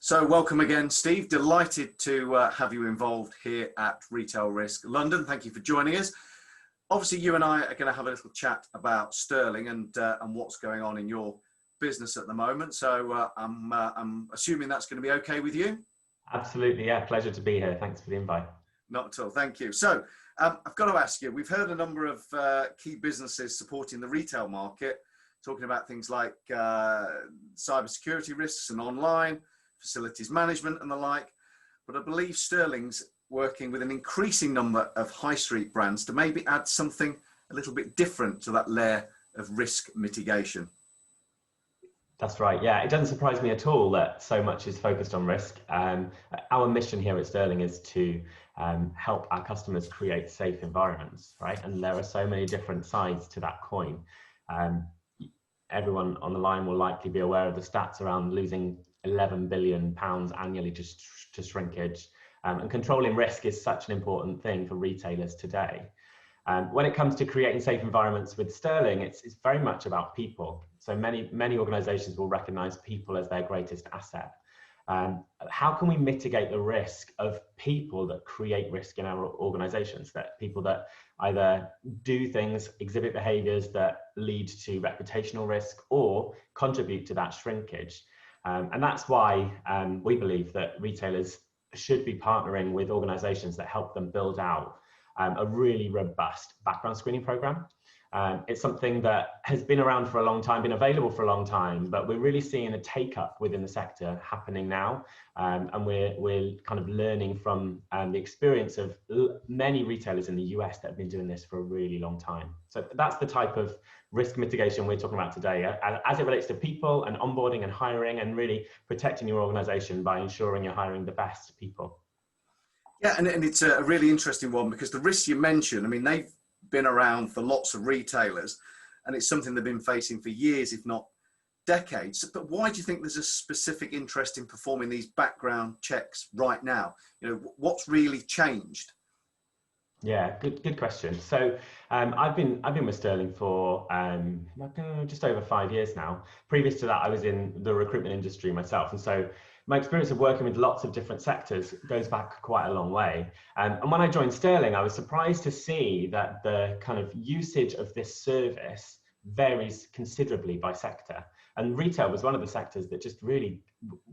So welcome again, Steve. Delighted to have you involved here at Retail Risk London. Thank you for joining us. Obviously, you and I are going to have a little chat about sterling and what's going on in your business at the moment. So I'm assuming that's going to be okay with you? Absolutely, yeah. Pleasure to be here. Thanks for the invite. Not at all. Thank you. So I've got to ask you, we've heard a number of key businesses supporting the retail market, talking about things like cybersecurity risks and online, facilities management and the like, but I believe Sterling's working with an increasing number of high street brands to maybe add something a little bit different to that layer of risk mitigation. That's right, yeah. It doesn't surprise me at all that so much is focused on risk. Our mission here at Sterling is to help our customers create safe environments, right? And there are so many different sides to that coin. Everyone on the line will likely be aware of the stats around losing £11 billion annually just to shrinkage. And controlling risk is such an important thing for retailers today. When it comes to creating safe environments with Sterling, it's very much about people. So many organizations will recognize people as their greatest asset. How can we mitigate the risk of people that create risk in our organizations, that people that either do things, exhibit behaviors that lead to reputational risk or contribute to that shrinkage? And that's why we believe that retailers should be partnering with organizations that help them build out a really robust background screening program. It's something that has been around for a long time, been available for a long time, but we're really seeing a take up within the sector happening now. And we're kind of learning from the experience of many retailers in the US that have been doing this for a really long time. So that's the type of risk mitigation we're talking about today, as it relates to people and onboarding and hiring and really protecting your organization by ensuring you're hiring the best people. Yeah, and it's a really interesting one because the risks you mentioned, I mean, they've been around for lots of retailers and it's something they've been facing for years, if not decades. But why do you think there's a specific interest in performing these background checks right now? You know, what's really changed? Yeah, good question. So I've been with Sterling for just over 5 years now. Previous to that, I was in the recruitment industry myself, and so my experience of working with lots of different sectors goes back quite a long way. And when I joined Sterling, I was surprised to see that the kind of usage of this service varies considerably by sector. And retail was one of the sectors that just really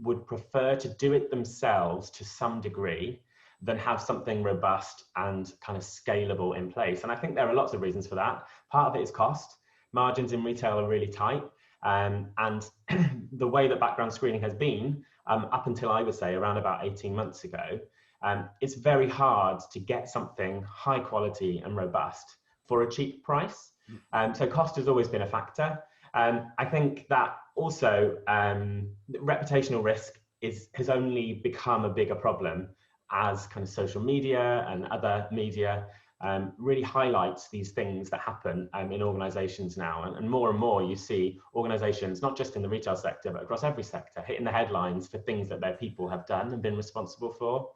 would prefer to do it themselves to some degree than have something robust and kind of scalable in place. And I think there are lots of reasons for that. Part of it is cost. Margins in retail are really tight. And the way that background screening has been, up until I would say around about 18 months ago, it's very hard to get something high quality and robust for a cheap price. So cost has always been a factor. I think that also reputational risk has only become a bigger problem as kind of social media and other media really highlights these things that happen in organizations now. And more you see organizations, not just in the retail sector, but across every sector, hitting the headlines for things that their people have done and been responsible for.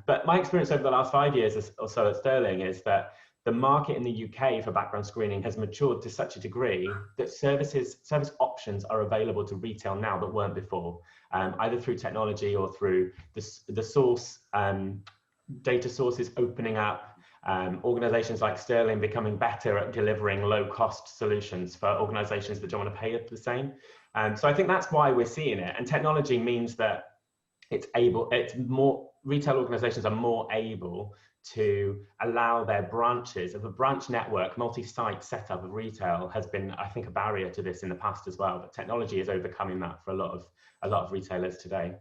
But my experience over the last 5 years or so at Sterling is that the market in the UK for background screening has matured to such a degree that service options are available to retail now that weren't before, either through technology or through the source data sources opening up, organizations like Sterling becoming better at delivering low-cost solutions for organizations that don't want to pay the same. So I think that's why we're seeing it. And technology means that retail organizations are more able to allow their branches of a branch network, multi-site setup of retail has been, I think, a barrier to this in the past as well. But technology is overcoming that for a lot of retailers today.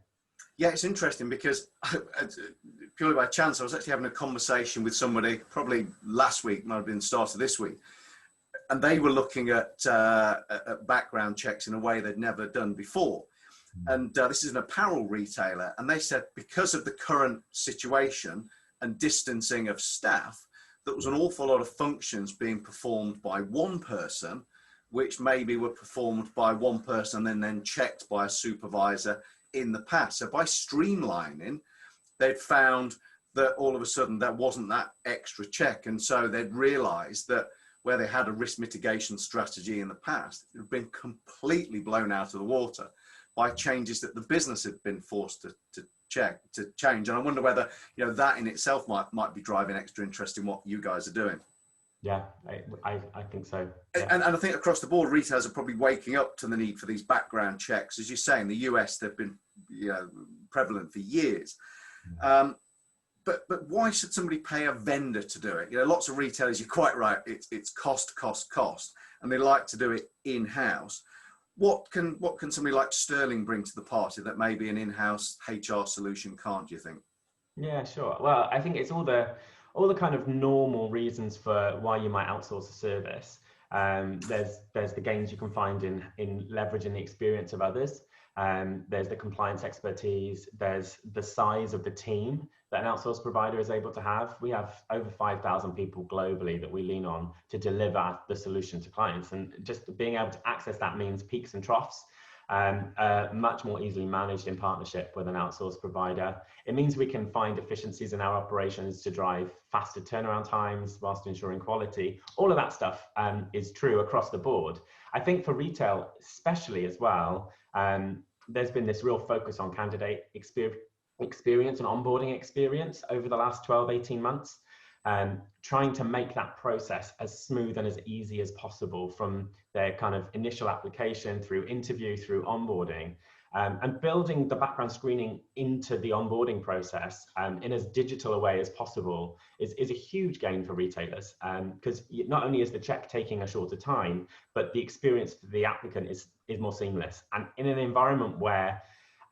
Yeah, it's interesting because purely by chance, I was actually having a conversation with somebody probably last week, might have been the start of this week, and they were looking at background checks in a way they'd never done before. And this is an apparel retailer, and they said because of the current situation and distancing of staff, there was an awful lot of functions being performed by one person, which maybe were performed by one person and then checked by a supervisor in the past. So by streamlining, they'd found that all of a sudden there wasn't that extra check. And so they'd realized that where they had a risk mitigation strategy in the past, it had been completely blown out of the water by changes that the business had been forced to change. And I wonder whether, you know, that in itself might be driving extra interest in what you guys are doing. Yeah, I think so. Yeah. And I think across the board, retailers are probably waking up to the need for these background checks. As you say, in the US, they've been, you know, prevalent for years. But why should somebody pay a vendor to do it? You know, lots of retailers, you're quite right, it's cost, and they like to do it in-house. What can somebody like Sterling bring to the party that maybe an in-house HR solution can't, do you think? Yeah, sure. Well, I think it's all the kind of normal reasons for why you might outsource a service. There's the gains you can find in leveraging the experience of others. There's the compliance expertise. There's the size of the team that an outsourced provider is able to have. We have over 5,000 people globally that we lean on to deliver the solution to clients. And just being able to access that means peaks and troughs, much more easily managed in partnership with an outsourced provider. It means we can find efficiencies in our operations to drive faster turnaround times whilst ensuring quality. All of that stuff is true across the board. I think for retail especially as well, there's been this real focus on candidate experience and onboarding experience over the last 12, 18 months, trying to make that process as smooth and as easy as possible from their kind of initial application through interview, through onboarding, and building the background screening into the onboarding process in as digital a way as possible is a huge gain for retailers, because not only is the check taking a shorter time, but the experience for the applicant is more seamless. And in an environment where,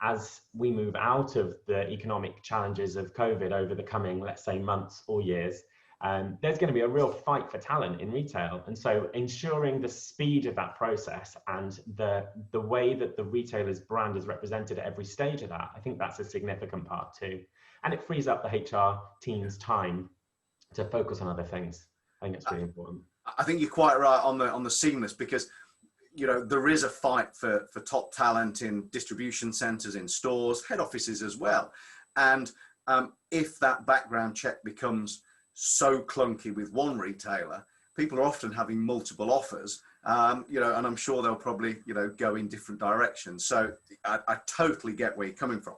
as we move out of the economic challenges of COVID over the coming, let's say, months or years, there's going to be a real fight for talent in retail. And so ensuring the speed of that process and the way that the retailer's brand is represented at every stage of that, I think that's a significant part too. And it frees up the HR team's time to focus on other things. I think it's really important. I think you're quite right on the seamless, because, you know, there is a fight for top talent in distribution centers, in stores, head offices as well. And if that background check becomes so clunky with one retailer, people are often having multiple offers, you know, and I'm sure they'll probably, you know, go in different directions. So I totally get where you're coming from.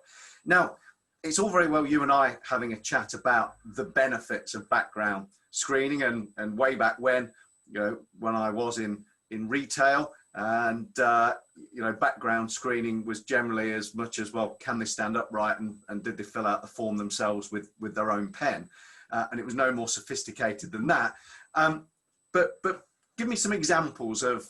Now, it's all very well you and I having a chat about the benefits of background screening, and way back when, you know, when I was in retail, and you know, background screening was generally as much as, well, can they stand upright, and did they fill out the form themselves with their own pen, and it was no more sophisticated than that. But give me some examples of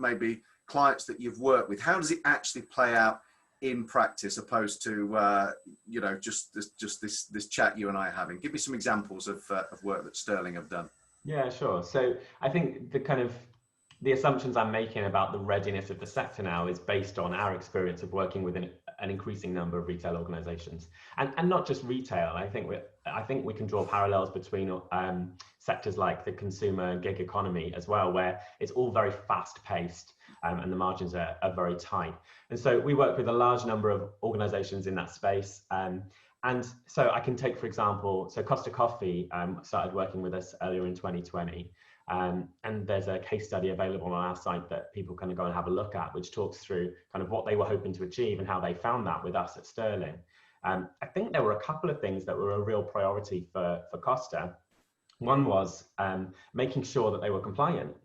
maybe clients that you've worked with. How does it actually play out in practice, opposed to you know, just this chat you and I are having? Give me some examples of work that Sterling have done. Yeah, sure. So I think the assumptions I'm making about the readiness of the sector now is based on our experience of working with an increasing number of retail organisations, and not just retail. I think we can draw parallels between sectors like the consumer and gig economy as well, where it's all very fast paced, and the margins are very tight. And so we work with a large number of organisations in that space. And so I can take, for example, so Costa Coffee started working with us earlier in 2020. And there's a case study available on our site that people can go and have a look at, which talks through kind of what they were hoping to achieve and how they found that with us at Sterling. I think there were a couple of things that were a real priority for Costa. One was making sure that they were compliant,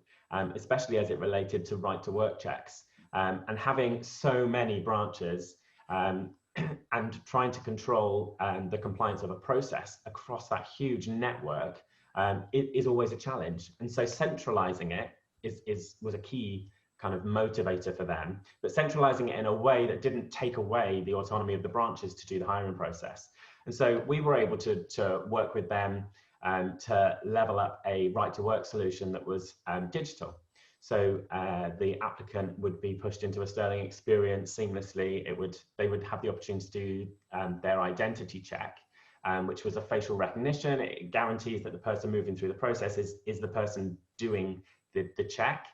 especially as it related to right to work checks, and having so many branches and trying to control the compliance of a process across that huge network is always a challenge. And so centralizing it was a key kind of motivator for them, but centralizing it in a way that didn't take away the autonomy of the branches to do the hiring process. And so we were able to work with them to level up a right to work solution that was digital. So the applicant would be pushed into a Sterling experience seamlessly. They would have the opportunity to do their identity check, which was a facial recognition. It guarantees that the person moving through the process is the person doing the check.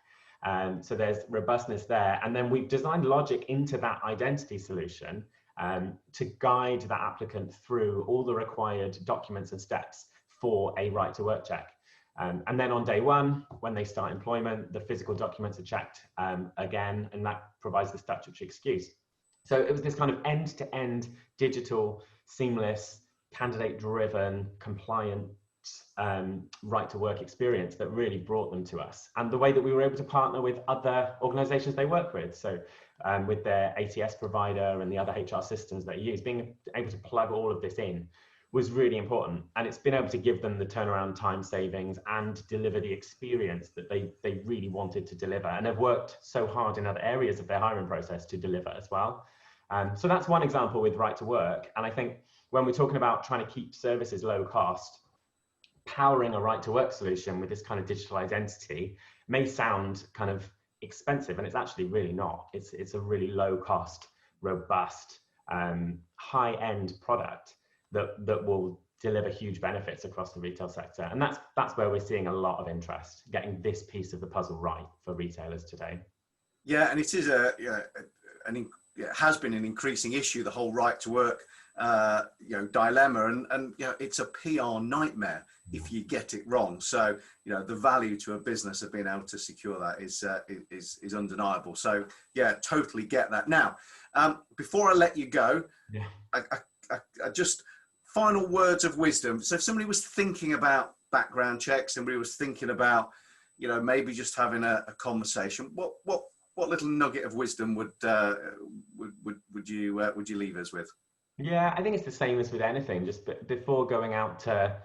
So there's robustness there. And then we've designed logic into that identity solution to guide that applicant through all the required documents and steps for a right to work check. And then on day one, when they start employment, the physical documents are checked again, and that provides the statutory excuse. So it was this kind of end-to-end digital, seamless, candidate-driven, compliant right to work experience that really brought them to us. And the way that we were able to partner with other organizations they work with, so with their ATS provider and the other HR systems that you use, being able to plug all of this in was really important. And it's been able to give them the turnaround time savings and deliver the experience that they really wanted to deliver, and have worked so hard in other areas of their hiring process to deliver as well. So that's one example with right to work. And I think when we're talking about trying to keep services low cost, powering a right to work solution with this kind of digital identity may sound kind of expensive, and it's actually really not. It's a really low cost, robust, high-end product that will deliver huge benefits across the retail sector. And that's where we're seeing a lot of interest, getting this piece of the puzzle right for retailers today. Yeah, and it is it has been an increasing issue, the whole right to work dilemma, and it's a PR nightmare if you get it wrong. So the value to a business of being able to secure that is undeniable. So yeah, totally get that. Now, before I let you go, I just final words of wisdom. So if somebody was thinking about background checks, somebody was thinking about maybe just having a conversation, what little nugget of wisdom would you leave us with? Yeah, I think it's the same as with anything. Just before going out to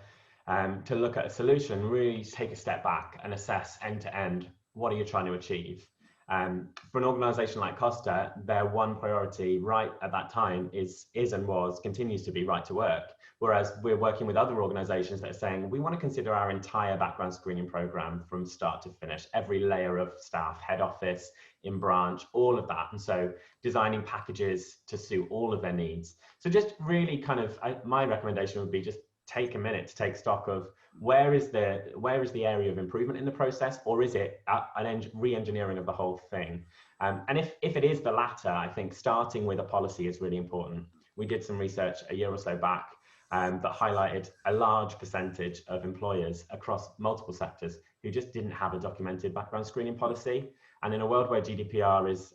look at a solution, really take a step back and assess end to end, what are you trying to achieve? For an organisation like Costa, their one priority right at that time is and continues to be right to work. Whereas we're working with other organisations that are saying, we want to consider our entire background screening programme from start to finish, every layer of staff, head office, in branch, all of that. And so designing packages to suit all of their needs. So just really kind of, my recommendation would be just take a minute to take stock of where is the area of improvement in the process, or is it an re-engineering of the whole thing? And if it is the latter, I think starting with a policy is really important. We did some research a year or so back that highlighted a large percentage of employers across multiple sectors who just didn't have a documented background screening policy. And in a world where GDPR is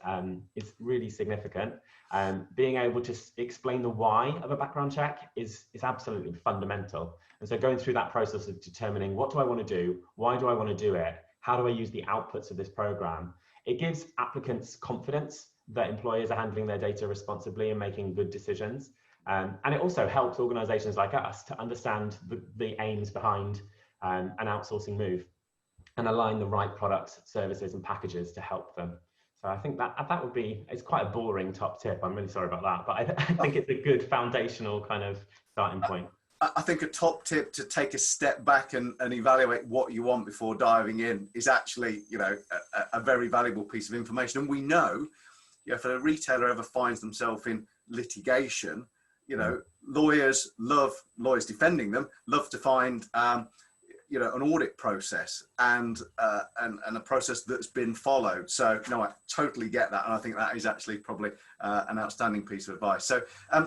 really significant, being able to explain the why of a background check is absolutely fundamental. And so going through that process of determining, what do I want to do? Why do I want to do it? How do I use the outputs of this program? It gives applicants confidence that employers are handling their data responsibly and making good decisions. And it also helps organizations like us to understand the aims behind an outsourcing move and align the right products, services and packages to help them. So I think that would be, it's quite a boring top tip. I'm really sorry about that, but I think it's a good foundational kind of starting point. I think a top tip to take a step back and evaluate what you want before diving in is actually, a very valuable piece of information. And we know, if a retailer ever finds themselves in litigation, lawyers defending them love to find, an audit process and a process that's been followed. So I totally get that, and I think that is actually probably an outstanding piece of advice. So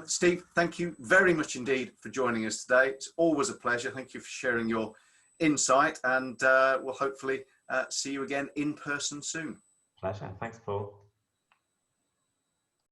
Steve, thank you very much indeed for joining us today. It's always a pleasure. Thank you for sharing your insight, and we'll hopefully see you again in person soon. Pleasure. Thanks, Paul.